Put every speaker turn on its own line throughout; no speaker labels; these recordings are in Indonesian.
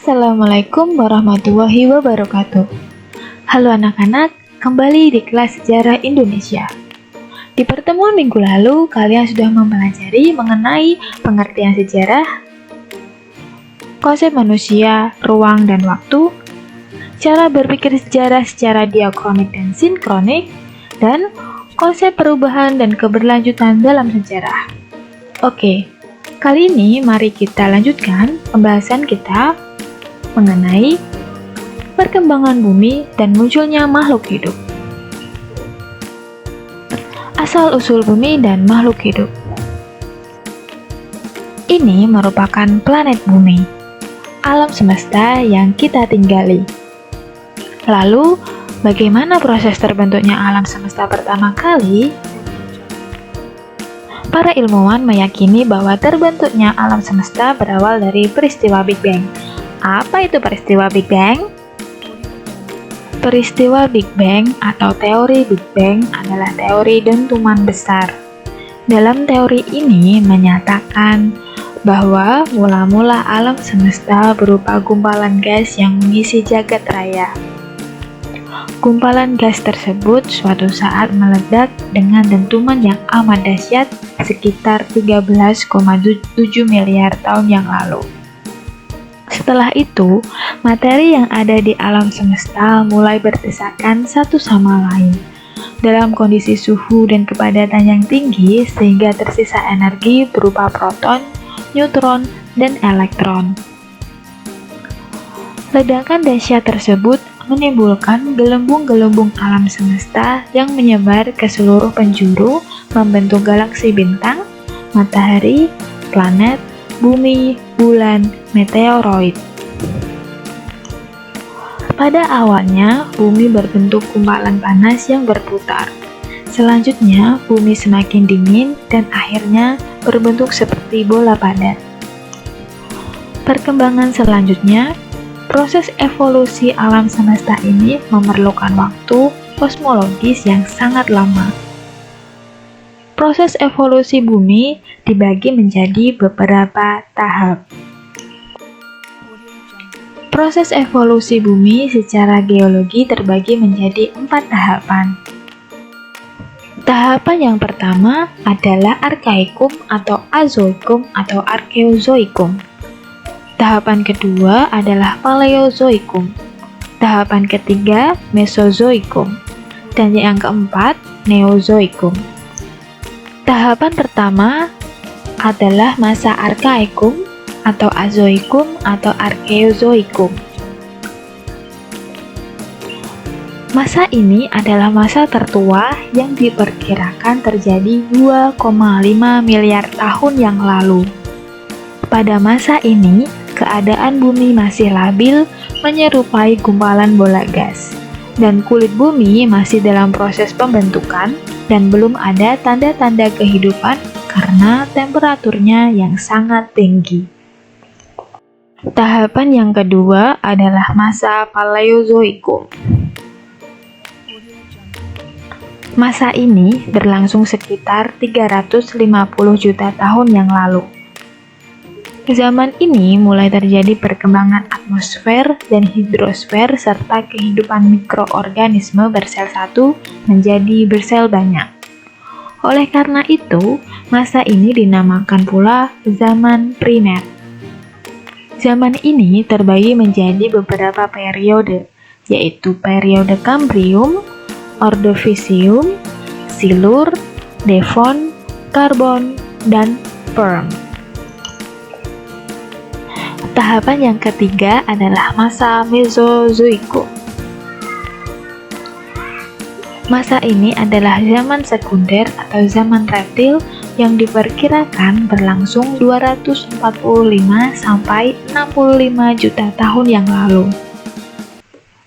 Assalamualaikum warahmatullahi wabarakatuh. Halo anak-anak, kembali di kelas Sejarah Indonesia. Di pertemuan minggu lalu, kalian sudah mempelajari mengenai pengertian sejarah, konsep manusia, ruang dan waktu, cara berpikir sejarah secara diakronik dan sinkronik, dan konsep perubahan dan keberlanjutan dalam sejarah. Oke, kali ini mari kita lanjutkan pembahasan kita mengenai perkembangan bumi dan munculnya makhluk hidup. Asal-usul bumi dan makhluk hidup. Ini merupakan planet bumi, alam semesta yang kita tinggali. Lalu, bagaimana proses terbentuknya alam semesta pertama kali? Para ilmuwan meyakini bahwa terbentuknya alam semesta berawal dari peristiwa Big Bang. Apa itu peristiwa Big Bang? Peristiwa Big Bang atau teori Big Bang adalah teori dentuman besar. Dalam teori ini menyatakan bahwa mula-mula alam semesta berupa gumpalan gas yang mengisi jagat raya. Gumpalan gas tersebut suatu saat meledak dengan dentuman yang amat dahsyat sekitar 13,7 miliar tahun yang lalu. Setelah itu, materi yang ada di alam semesta mulai berdesakan satu sama lain dalam kondisi suhu dan kepadatan yang tinggi sehingga tersisa energi berupa proton, neutron, dan elektron. Ledakan dahsyat tersebut menimbulkan gelembung-gelembung alam semesta yang menyebar ke seluruh penjuru membentuk galaksi bintang, matahari, planet, bumi, bulan, meteoroid. Pada awalnya, bumi berbentuk gumpalan panas yang berputar. Selanjutnya, bumi semakin dingin dan akhirnya berbentuk seperti bola padat. Perkembangan selanjutnya, proses evolusi alam semesta ini memerlukan waktu kosmologis yang sangat lama. Proses evolusi bumi dibagi menjadi beberapa tahap. Proses evolusi bumi secara geologi terbagi menjadi 4 tahapan. Tahapan yang pertama adalah Arkaikum atau Azoikum atau Arkeozoikum. Tahapan kedua adalah Paleozoikum. Tahapan ketiga Mesozoikum. Dan yang keempat Neozoikum. Tahapan pertama adalah masa Arkaikum atau Azoikum atau Arkeozoikum. Masa ini adalah masa tertua yang diperkirakan terjadi 2,5 miliar tahun yang lalu. Pada masa ini, keadaan bumi masih labil menyerupai gumpalan bola gas, dan kulit bumi masih dalam proses pembentukan dan belum ada tanda-tanda kehidupan karena temperaturnya yang sangat tinggi. Tahapan yang kedua adalah masa Paleozoikum. Masa ini berlangsung sekitar 350 juta tahun yang lalu. Zaman ini mulai terjadi perkembangan atmosfer dan hidrosfer serta kehidupan mikroorganisme bersel satu menjadi bersel banyak. Oleh karena itu, masa ini dinamakan pula zaman primer. Zaman ini terbagi menjadi beberapa periode, yaitu periode Kambrium, Ordovisium, Silur, Devon, Karbon, dan Perm. Tahapan yang ketiga adalah masa Mesozoikum. Masa ini adalah zaman sekunder atau zaman reptil yang diperkirakan berlangsung 245 sampai 65 juta tahun yang lalu.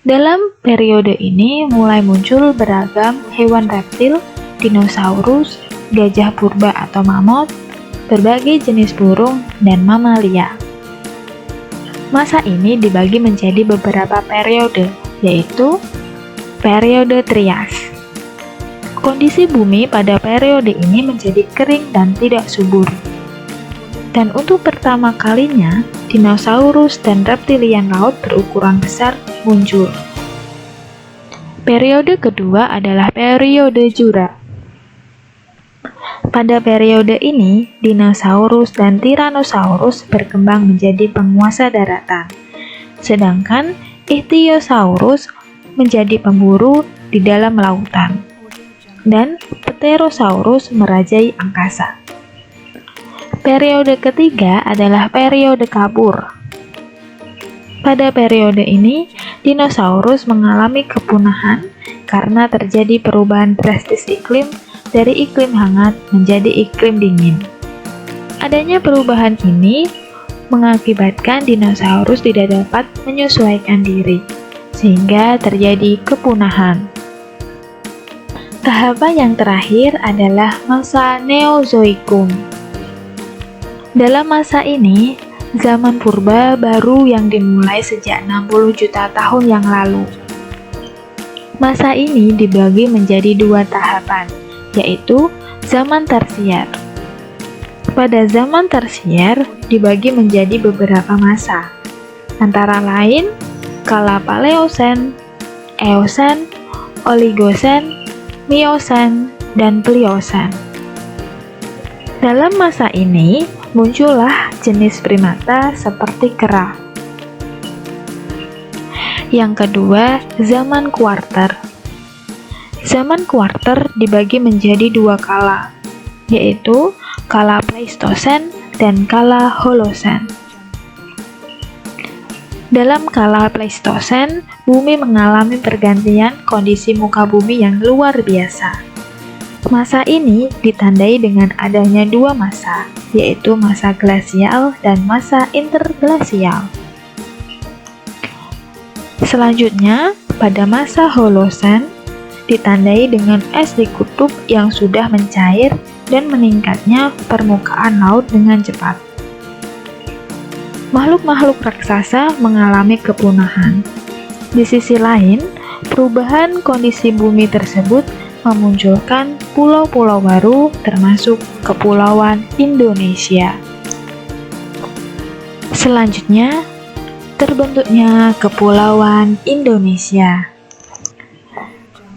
Dalam periode ini mulai muncul beragam hewan reptil, dinosaurus, gajah purba atau mamut, berbagai jenis burung, dan mamalia. Masa ini dibagi menjadi beberapa periode, yaitu periode Trias. Kondisi bumi pada periode ini menjadi kering dan tidak subur. Dan untuk pertama kalinya, dinosaurus dan reptilian laut berukuran besar muncul. Periode kedua adalah periode Jura. Pada periode ini, dinosaurus dan tyrannosaurus berkembang menjadi penguasa daratan, sedangkan ichthyosaurus menjadi pemburu di dalam lautan, dan pterosaurus merajai angkasa. Periode ketiga adalah periode kapur. Pada periode ini, dinosaurus mengalami kepunahan karena terjadi perubahan drastis iklim dari iklim hangat menjadi iklim dingin. Adanya perubahan ini mengakibatkan dinosaurus tidak dapat menyesuaikan diri, sehingga terjadi kepunahan. Tahapan yang terakhir adalah masa Neozoikum. Dalam masa ini, zaman purba baru yang dimulai sejak 60 juta tahun yang lalu. Masa ini dibagi menjadi dua tahapan, yaitu zaman tersier. Pada zaman tersier dibagi menjadi beberapa masa, antara lain kala Paleosen, Eosen, Oligosen, Miosen, dan Pliosen. Dalam masa ini, muncullah jenis primata seperti kera. Yang kedua, zaman kuarter. Zaman kuarter dibagi menjadi dua kala, yaitu kala Pleistosen dan kala Holosen. Dalam kala Pleistosen, bumi mengalami pergantian kondisi muka bumi yang luar biasa. Masa ini ditandai dengan adanya dua masa, yaitu masa glasial dan masa interglasial. Selanjutnya, pada masa Holosen, ditandai dengan es di kutub yang sudah mencair dan meningkatnya permukaan laut dengan cepat. Makhluk-makhluk raksasa mengalami kepunahan. Di sisi lain, perubahan kondisi bumi tersebut memunculkan pulau-pulau baru termasuk Kepulauan Indonesia. Selanjutnya, terbentuknya Kepulauan Indonesia.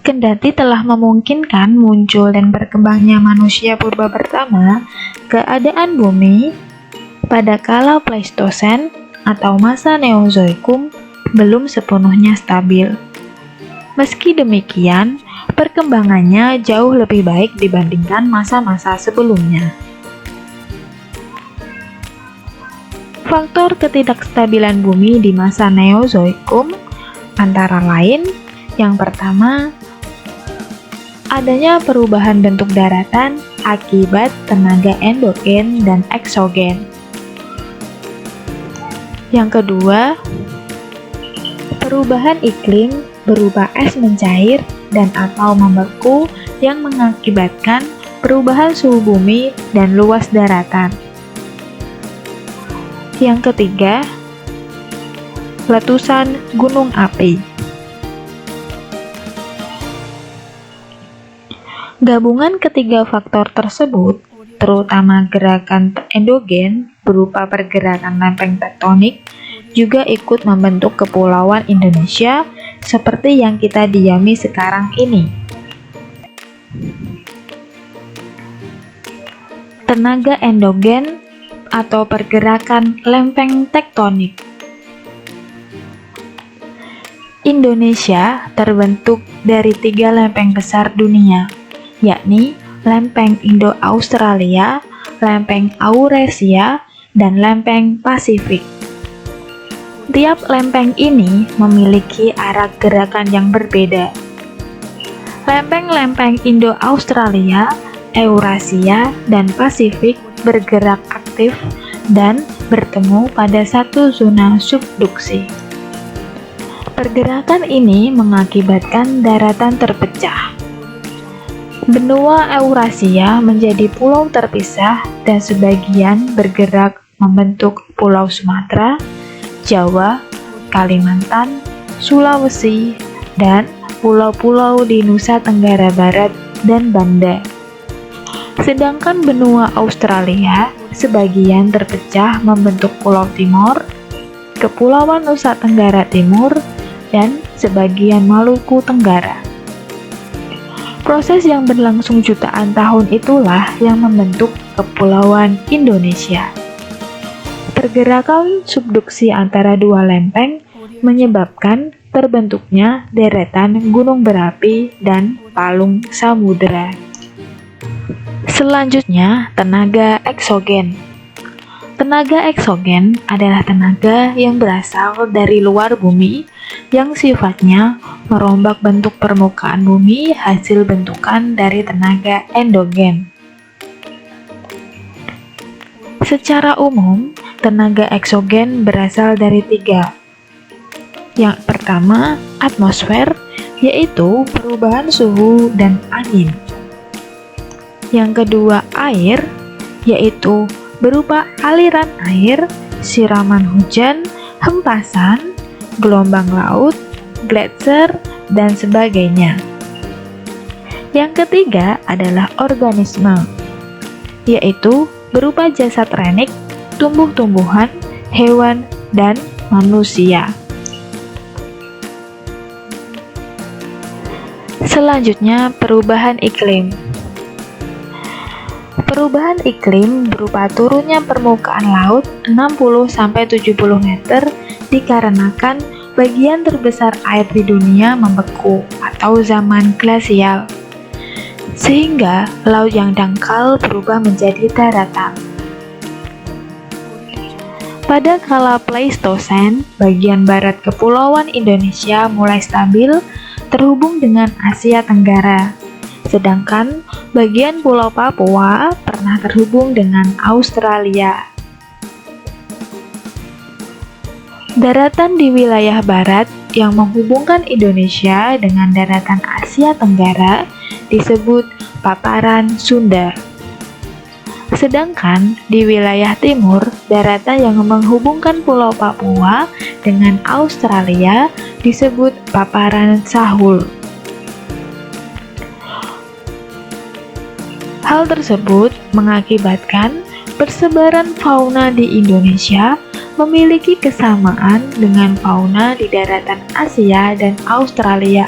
Kendati telah memungkinkan muncul dan berkembangnya manusia purba pertama, keadaan bumi pada kala Pleistosen atau masa Neozoikum belum sepenuhnya stabil. Meski demikian, perkembangannya jauh lebih baik dibandingkan masa-masa sebelumnya. Faktor ketidakstabilan bumi di masa Neozoikum antara lain, yang pertama, adanya perubahan bentuk daratan akibat tenaga endogen dan eksogen. Yang kedua, perubahan iklim berupa es mencair dan atau membeku yang mengakibatkan perubahan suhu bumi dan luas daratan. Yang ketiga, letusan gunung api. Gabungan ketiga faktor tersebut, terutama gerakan endogen berupa pergerakan lempeng tektonik, juga ikut membentuk Kepulauan Indonesia seperti yang kita diami sekarang ini. Tenaga endogen atau pergerakan lempeng tektonik. Indonesia terbentuk dari 3 lempeng besar dunia, yakni lempeng Indo-Australia, lempeng Eurasia, dan lempeng Pasifik. Tiap lempeng ini memiliki arah gerakan yang berbeda. Lempeng-lempeng Indo-Australia, Eurasia, dan Pasifik bergerak aktif dan bertemu pada satu zona subduksi. Pergerakan ini mengakibatkan daratan terpecah. Benua Eurasia menjadi pulau terpisah dan sebagian bergerak membentuk Pulau Sumatera, Jawa, Kalimantan, Sulawesi, dan pulau-pulau di Nusa Tenggara Barat dan Banda. Sedangkan benua Australia sebagian terpecah membentuk Pulau Timor, Kepulauan Nusa Tenggara Timur, dan sebagian Maluku Tenggara. Proses yang berlangsung jutaan tahun itulah yang membentuk Kepulauan Indonesia. Pergerakan subduksi antara dua lempeng menyebabkan terbentuknya deretan gunung berapi dan palung samudera. Selanjutnya, tenaga eksogen. Tenaga eksogen adalah tenaga yang berasal dari luar bumi yang sifatnya merombak bentuk permukaan bumi hasil bentukan dari tenaga endogen. Secara umum, tenaga eksogen berasal dari tiga. Yang pertama, atmosfer, yaitu perubahan suhu dan angin. Yang kedua, air, yaitu berupa aliran air, siraman hujan, hempasan, gelombang laut, gletser, dan sebagainya. Yang ketiga adalah organisme, yaitu berupa jasad renik, tumbuh-tumbuhan, hewan, dan manusia. Selanjutnya, perubahan iklim. Perubahan iklim berupa turunnya permukaan laut 60-70 meter dikarenakan bagian terbesar air di dunia membeku atau zaman glasial, sehingga laut yang dangkal berubah menjadi daratan. Pada kala Pleistosen, bagian barat Kepulauan Indonesia mulai stabil terhubung dengan Asia Tenggara, sedangkan bagian Pulau Papua pernah terhubung dengan Australia. Daratan di wilayah barat yang menghubungkan Indonesia dengan daratan Asia Tenggara disebut paparan Sunda. Sedangkan di wilayah timur, daratan yang menghubungkan Pulau Papua dengan Australia disebut paparan Sahul. Hal tersebut mengakibatkan persebaran fauna di Indonesia memiliki kesamaan dengan fauna di daratan Asia dan Australia.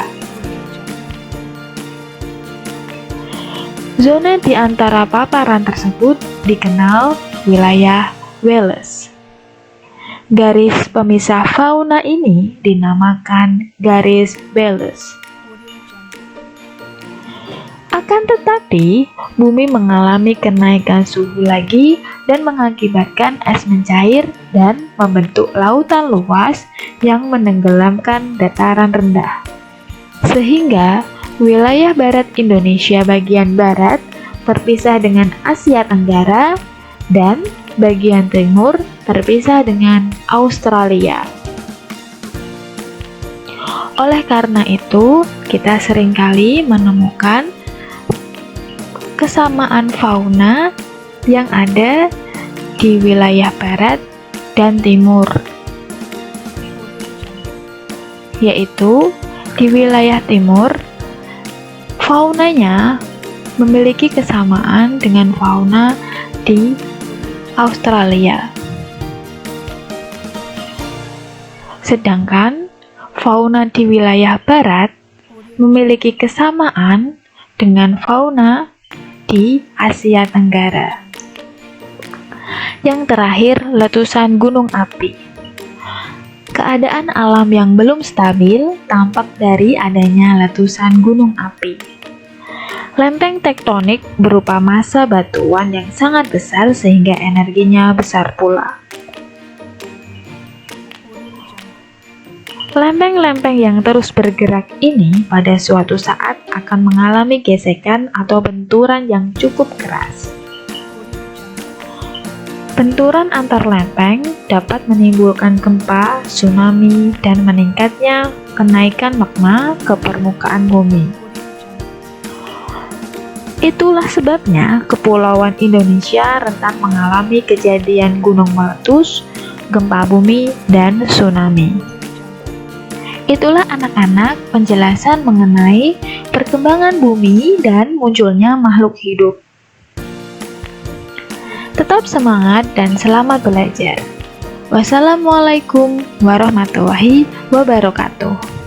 Zona di antara paparan tersebut dikenal wilayah Wallace. Garis pemisah fauna ini dinamakan garis Wallace. Akan tetapi, bumi mengalami kenaikan suhu lagi dan mengakibatkan es mencair dan membentuk lautan luas yang menenggelamkan dataran rendah. Sehingga wilayah barat Indonesia bagian barat terpisah dengan Asia Tenggara dan bagian timur terpisah dengan Australia. Oleh karena itu, kita seringkali menemukan kesamaan fauna yang ada di wilayah barat dan timur, yaitu di wilayah timur faunanya memiliki kesamaan dengan fauna di Australia. Sedangkan fauna di wilayah barat memiliki kesamaan dengan fauna di Asia Tenggara. Yang terakhir, letusan gunung api. Keadaan alam yang belum stabil tampak dari adanya letusan gunung api. Lempeng tektonik berupa massa batuan yang sangat besar sehingga energinya besar pula. Lempeng-lempeng yang terus bergerak ini pada suatu saat akan mengalami gesekan atau benturan yang cukup keras. Benturan antar lempeng dapat menimbulkan gempa, tsunami, dan meningkatnya kenaikan magma ke permukaan bumi. Itulah sebabnya Kepulauan Indonesia rentan mengalami kejadian gunung meletus, gempa bumi, dan tsunami. Itulah anak-anak penjelasan mengenai perkembangan bumi dan munculnya makhluk hidup. Tetap semangat dan selamat belajar. Wassalamualaikum warahmatullahi wabarakatuh.